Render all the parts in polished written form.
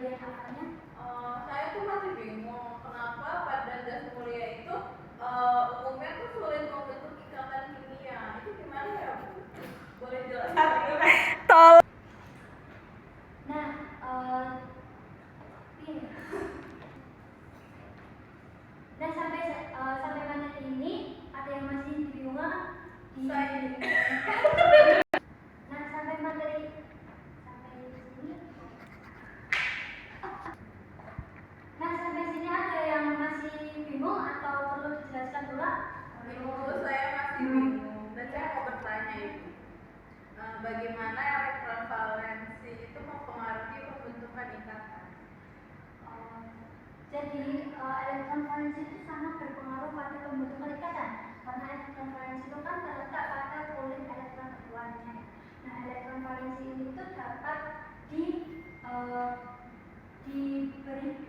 bagian apanya? Saya tuh masih bingung kenapa pada gas mulia itu umumnya tuh sulit membentuk ikatan kimia. Itu gimana ya, Bu? Boleh jelaskan? Tol. Nah, ini. Dan sampai mana ini ada yang masih bingung di Nah, sampai materi sampai sini. Nah, sampai sini ada yang masih bingung atau perlu dijelaskan dulu? Menurut saya masih bingung dan saya mau bertanya Ibu, bagaimana elektron valensi itu mempengaruhi pembentukan ikatan? Jadi elektron valensi itu sangat berpengaruh pada pembentukan ikatan karena elektron valensi itu kan terletak pada kulit elektron keduanya. Nah, elektron valensi ini itu dapat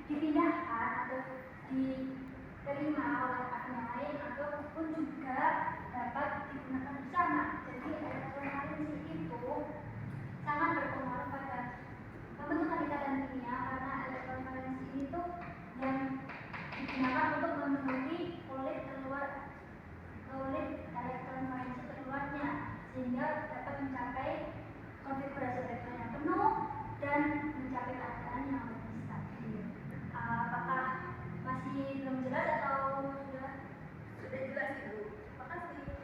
dipindahkan atau diterima oleh atom yang lain ataupun juga dapat digunakan bersama. Jadi elektron valensi itu sangat berpengaruh pada pembentukan ikatan kimia karena elektron valensi itu yang digunakan untuk memenuhi kulit elektron valensi keluarnya sehingga dapat mencapai konfigurasi elektron yang penuh dan mencapai keadaan yang lebih stabil. Apakah masih belum jelas atau sudah jelas Ibu? Makasih.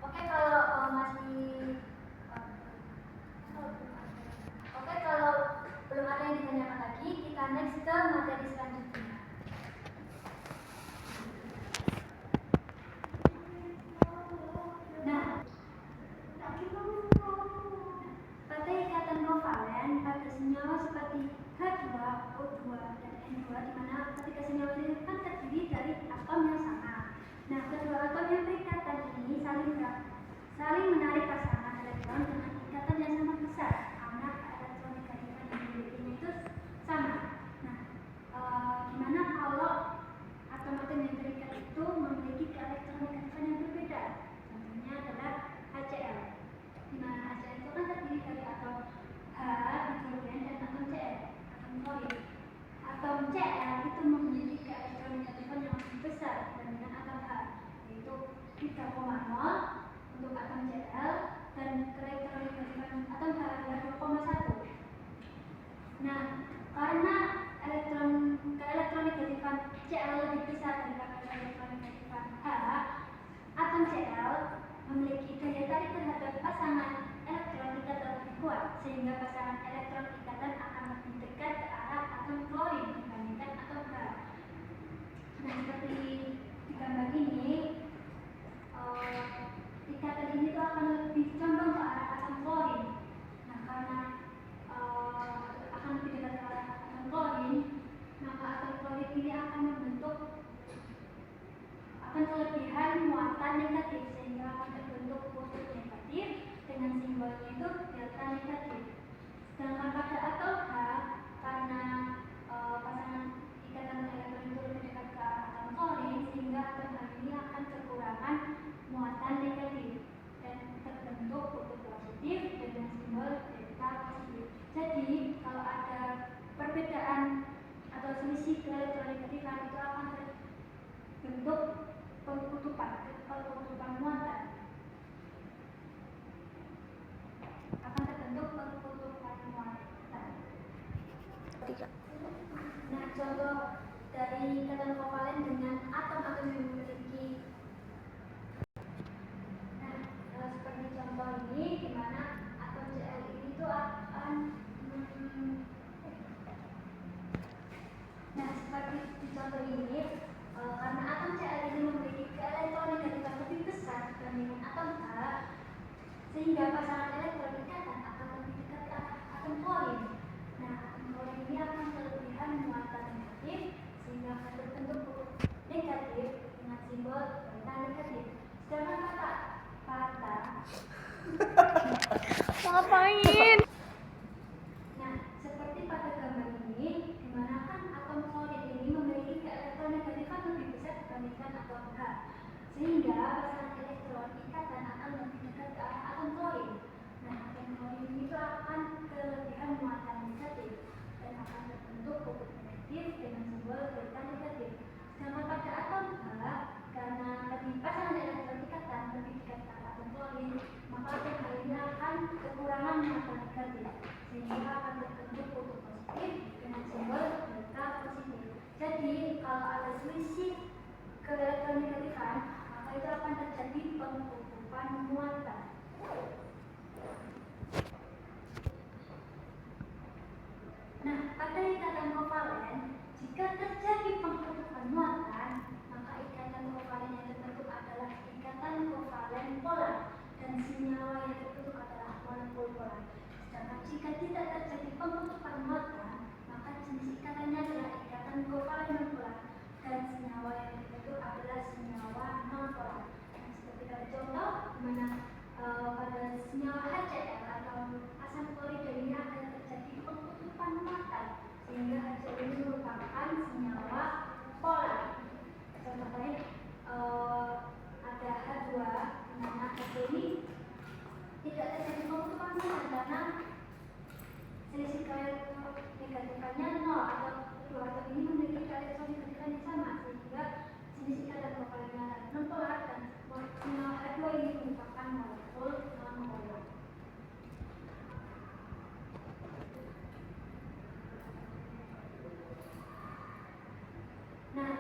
Oke, kalau masih Oke, kalau belum ada yang ditanyakan lagi, kita next ke materi selanjutnya. Nah, pada ikatan kovalen pada senyawa seperti H2, O2, dan N2, di mana ketika senyawa ini kan terdiri dari atom yang sama. Nah, kedua atom yang berikatan ini saling menarik pasangan elektron dengan ikatan yang sama besar karena elektron negatifan yang dimilikinya itu sama. Nah, gimana kalau atom-atom yang terikat itu memiliki elektron negatifan yang berbeda? Contohnya adalah HCl. Di mana HCl itu kan terdiri dari atom H, hidrogen, dan atom Cl, atom klorin. Atom Cl itu memiliki elektron negatifan yang lebih besar dibandingkan atom H, yaitu 3,0 untuk atom Cl dan elektron negatifan atom H adalah 2,1. Nah, karena keelektronegatifan Cl lebih besar daripada keelektronegatifan H, atom Cl memiliki daya tarik terhadap pasangan elektron ikatan lebih kuat, sehingga pasangan elektron ikatan akan lebih dekat ke arah atom klorin dibandingkan atom H. Nah, seperti di gambar ini, ikatan ini tuh akan lebih condong ke arah atom klorin. Nah, karena akan lebih dekat ke arah atom klorin, maka atom klorin ini akan kelebihan muatan negatif sehingga akan terbentuk kutub negatif dengan simbolnya itu delta negatif. Sedangkan pada atom H, karena pasangan ikatan elektron itu lebih dekat ke arah atom klorin, sehingga atom H ini akan kekurangan muatan negatif dan terbentuk kutub positif dengan simbol delta positif. Jadi kalau ada perbedaan atau selisih keelektronegatifan itu akan terbentuk perkutupan muatan. Akan terbentuk perkutupan muatan. Nah, contoh dari ikatan kovalen dengan atom-atom yang memiliki seperti contoh ini, di mana atom Cl ini tuh akan seperti di contoh ini, karena atom Cl ini memiliki keelektronegatifan lebih besar dibandingkan atom H, sehingga pasangan elektron ikatan akan lebih dekat ke atom klorin. Nah, atom klorin ini akan kelebihan muatan negatif sehingga akan terbentuk kutub negatif dengan simbol delta negatif. Sedangkan Ngapain? Nah, seperti pada gambar ini, di mana kan atom klorin ini memiliki keelektronegatifan lebih besar dibandingkan atom H, sehingga pasangan elektron ikatan akan lebih dekat ke arah atom klorin. Nah, atom klorin itu akan kelebihan muatan negatif pada ikatan kovalen, jika terjadi pengkutupan muatan, maka ikatan kovalen yang terbentuk adalah ikatan kovalen polar dan senyawa yang terbentuk adalah molekul polar. Sedangkan jika tidak terjadi pengkutupan muatan, maka jenis ikatannya adalah ikatan kovalen non-polar dan senyawa yang terbentuk adalah senyawa non-polar. Nah, seperti tadi contoh, di mana pada senyawa HCl atau asam klorida ini akan terjadi pengkutupan muatan sehingga HCl ini merupakan senyawa polar. Contoh lain ada H2, di mana H2 ini tidak terjadi pengkutupan muatan karena selisih keelektronegatifannya 0 atau kedua atom ini memiliki keelektronegatifan yang sama sehingga jenis ikatan kovalennya non-polar dan senyawa H2 ini merupakan molekul non-polar. Nah,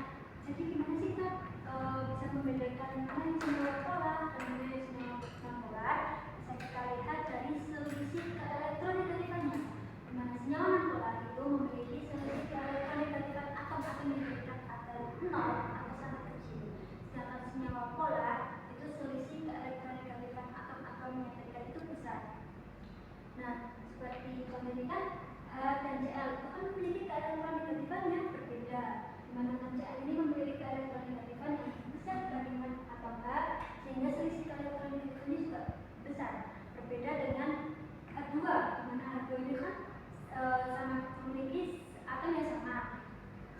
jadi gimana sih kita bisa membedakan mana yang senyawa polar dan mana yang senyawa non-polar? Bisa kita lihat dari selisih keelektronegatifan. Di mana senyawa non-polar itu memiliki selisih keelektronegatifan atom-atom yang dekat adalah 0 atau sangat kecil. Sedangkan senyawa polar itu selisih keelektronegatifan atom-atom yang dekat itu besar. Nah, seperti contoh ini kan H dan Cl itu kan memiliki keelektronegatifan yang berbeda. Di mana Cl ini memiliki keelektronegatifan yang besar dibandingkan atom H, sehingga selisih keelektronegatifan juga besar. Berbeda dengan H2, di mana H2 ini kan sama memiliki atom yang sama,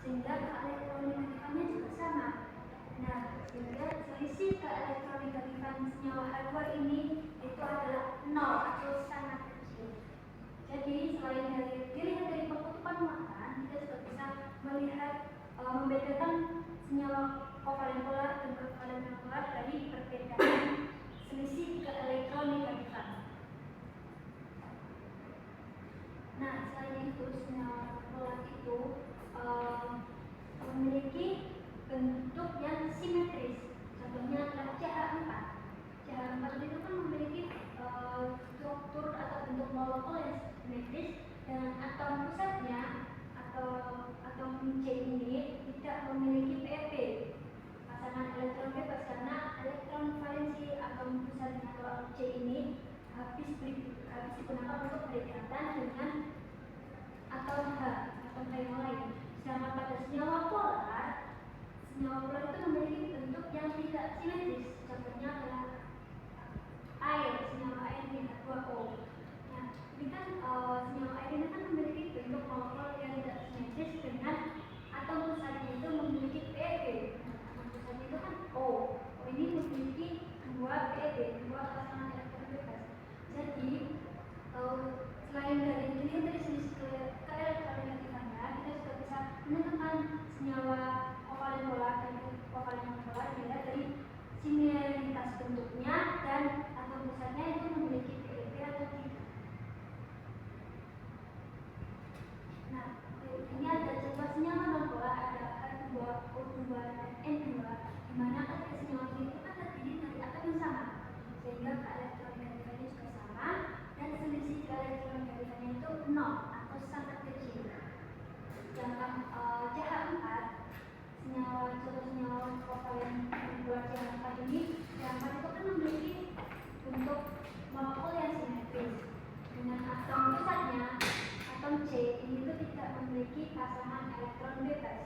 sehingga keelektronegatifan juga sama. Nah, sehingga selisih keelektronegatifan senyawa H2 ini itu adalah 0 atau sangat kecil. Jadi selain dilihat dari pengkutupan muatan, kita juga bisa melihat membedakan senyawa kovalen polar dan kovalen non-polar dari perbedaan selisih keelektronegatifan. Nah, selain itu senyawa polar itu memiliki bentuk yang simetris. Contohnya adalah CH4. CH4 itu kan memiliki struktur atau bentuk molekul yang simetris dengan atom pusatnya atau atom C ini tidak memiliki PEP, pasangan elektron bebas, karena elektron valensi atom pusatnya atau C ini habis digunakan untuk berikatan dengan atom H, atom H yang lain. Sedangkan pada senyawa polar itu memiliki bentuk yang tidak simetris. Contohnya adalah air, senyawa air di H2O. Nah, ini kan senyawa air ini kan memiliki bentuk molekul yang tidak simetris dengan atom pusatnya itu memiliki PEB. Nah, atom pusatnya itu kan O. O ini memiliki dua PEB, dua pasangan elektron bebas. Jadi selain dari selisih keelektronegatifannya, kita juga bisa menentukan senyawa kovalen polar dan kovalen non-polar dilihat dari similaritas bentuknya dan atom pusatnya itu memiliki PEB atau tidak. Nah, ini ada contoh senyawa non-polar, ada H2, O2, dan N2, di mana ketika senyawa itu kan terdiri dari atom yang sama, sehingga keelektronegatifannya juga sama dan selisih keelektronegatifannya itu 0 atau sangat kecil. Sedangkan CH4, contoh senyawa kovalen polar CH4 ini, CH4 itu kan memiliki bentuk molekul yang simetris dengan atom pusatnya, atom C ini itu tidak memiliki pasangan elektron bebas.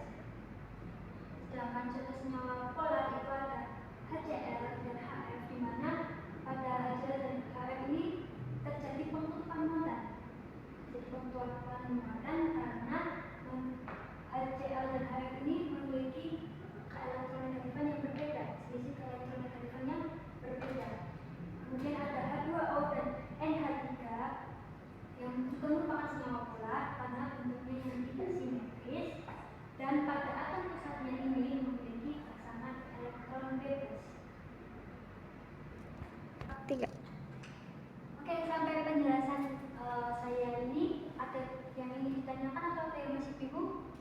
Sedangkan contoh senyawa polar itu ada HCl dan HF, di mana pada HCl dan HF ini terjadi pengkutupan muatan. Jadi pengkutupan muatan karena HCl dan HF ini memiliki keelektronegatifan yang berbeda, selisih keelektronegatifan yang berbeda. Kemudian ada H2O dan NH3 yang juga merupakan senyawa polar karena bentuknya yang tidak simetris dan pada atom pusatnya ini memiliki pasangan elektron bebas. 3. Oke, sampai penjelasan saya ini ada yang ingin ditanyakan atau ada yang masih bingung?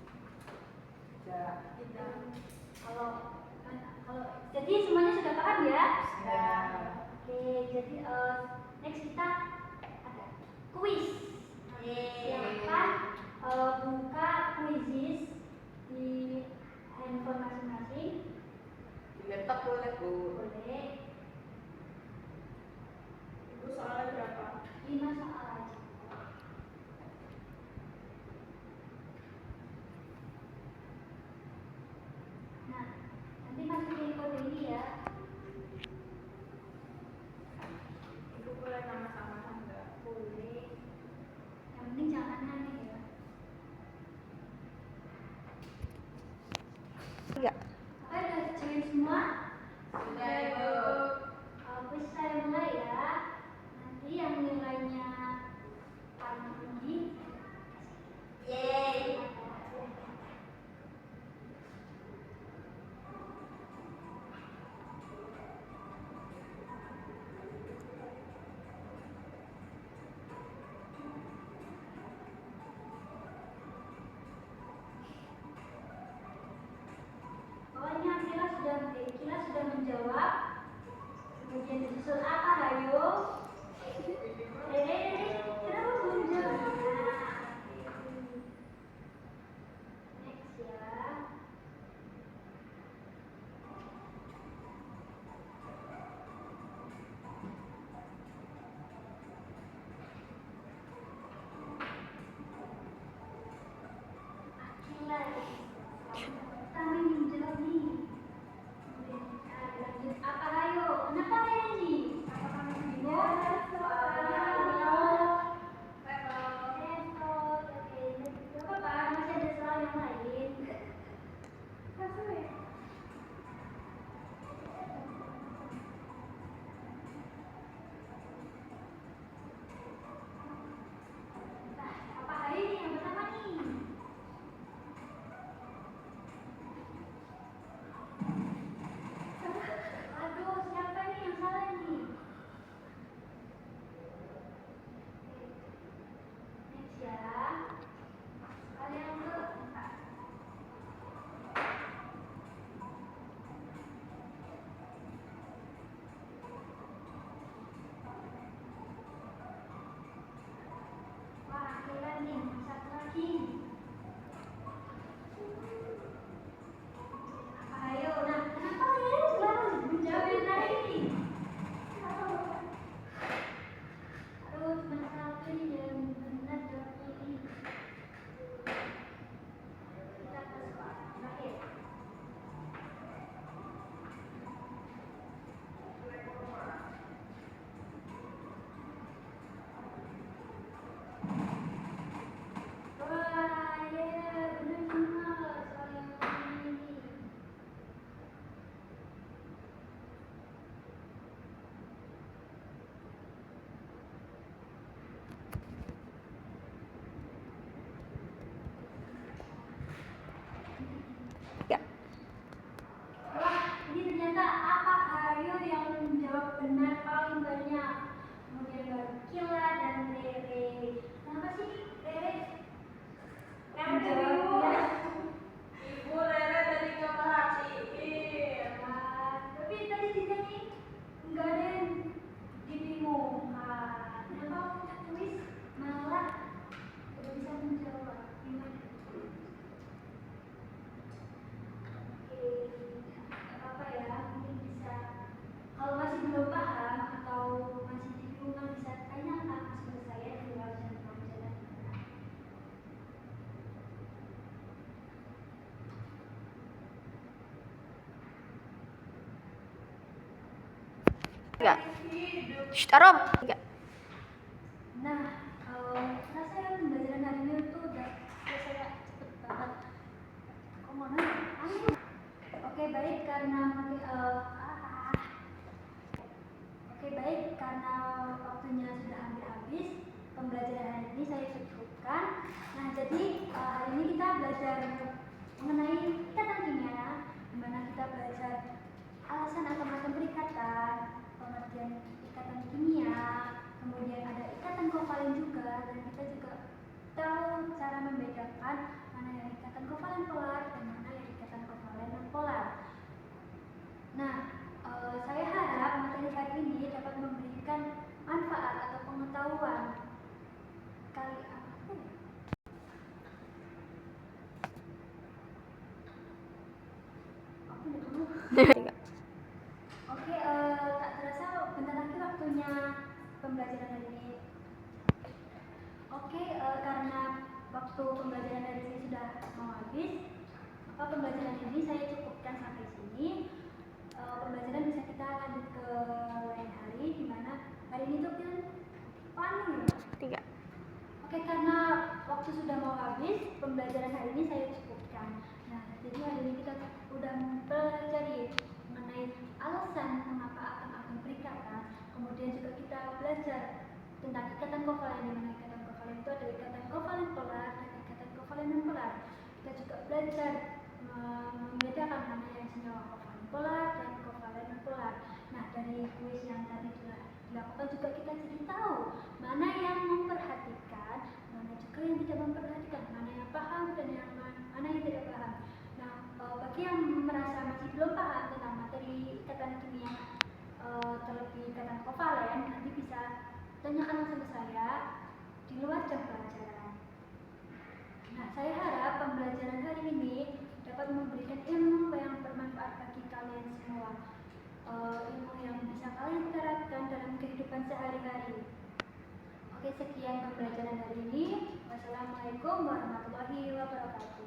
Tidak. Kalau jadi semuanya sudah paham ya? Ya. Oke, jadi next kita ada kuis. Silakan Bante Kila sudah menjawab. Kemudian disusul apa, Hayo? Dede, kenapa belum jawab? Next ya. Akila. Kami belum jawab nih. Lanjut apa, Hayo? Kenapa Renji? Apakah kamu bingung? Masih ada soal yang lain. Apa hari ini yang pertama nih? Aduh, siapa nih yang salah nih? Next ya. Kalian keempat. Wah, akhirnya nih, satu lagi. Ayo, nah, kenapa kalian selalu menjawab yang tadi nih? Aduh, cuma satu nih yang benar jawabnya ini. Kita ke soal terakhir. Wah, ya, benar semua soal yang ini. Wah, ini ternyata apa Aryo yang menjawab benar paling banyak. Kemudian baru Kila dan Rere. Kenapa sih Rere menjawabnya? Ibu Rere tadi nggak perhatiin. Tapi tadi ditanya nggak ada yang dibingungkan. Kenapa waktu kuis malah tidak bisa menjawab? Gimana? Oke, nggak apa-apa ya. Mungkin bisa. Kalau masih belum paham atau masih bingung bisa tanyakan ke saya di luar pelajaran. Enggak. Arom. Enggak. Nah, rasanya pembelajaran hari ini tuh udah selesai cepet banget. Kok mau nanya? Oke, baik karena waktunya sudah hampir habis, pembelajaran hari ini saya cukupkan. Nah, jadi hari ini kita belajar mengenai ikatan kimia, di mana kita belajar alasan atau macam perikatan, pengertian ikatan kimia, kemudian ada ikatan kovalen juga, dan kita juga tahu cara membedakan mana yang ikatan kovalen polar dan mana yang ikatan kovalen non polar. Nah, saya harap materi kali ini dapat memberikan manfaat atau pengetahuan kali apa ya? Aku udah dulu. Oke, tak terasa bentar lagi waktunya pembelajaran hari ini. Oke, karena waktu pembelajaran hari ini sudah mau habis, maka pembelajaran ini saya cukupkan sampai sini. Pembelajaran bisa kita lanjut ke lain hari, di mana hari ini tuh kan paling ya. 3. Oke, karena waktu sudah mau habis, pembelajaran hari ini saya cukupkan. Nah, jadi hari ini kita udah mempelajari mengenai alasan mengapa atom-atom berikatan. Kemudian juga kita belajar tentang ikatan kovalen, di mana ikatan kovalen itu ada ikatan kovalen polar dan ikatan kovalen non polar. Kita juga belajar membedakan mana yang senyawa kovalen polar dan kovalen non polar. Nah, dari kuis yang tadi dilakukan juga kita jadi tahu mana yang memperhatikan, mana juga yang tidak memperhatikan, mana yang paham dan yang mana yang tidak paham. Nah, bagi yang merasa masih belum paham tentang tanyakan langsung ke saya di luar jam pelajaran. Nah, saya harap pembelajaran hari ini dapat memberikan ilmu yang bermanfaat bagi kalian semua. Ilmu yang bisa kalian terapkan dalam kehidupan sehari-hari. Oke, sekian pembelajaran hari ini. Wassalamualaikum warahmatullahi wabarakatuh.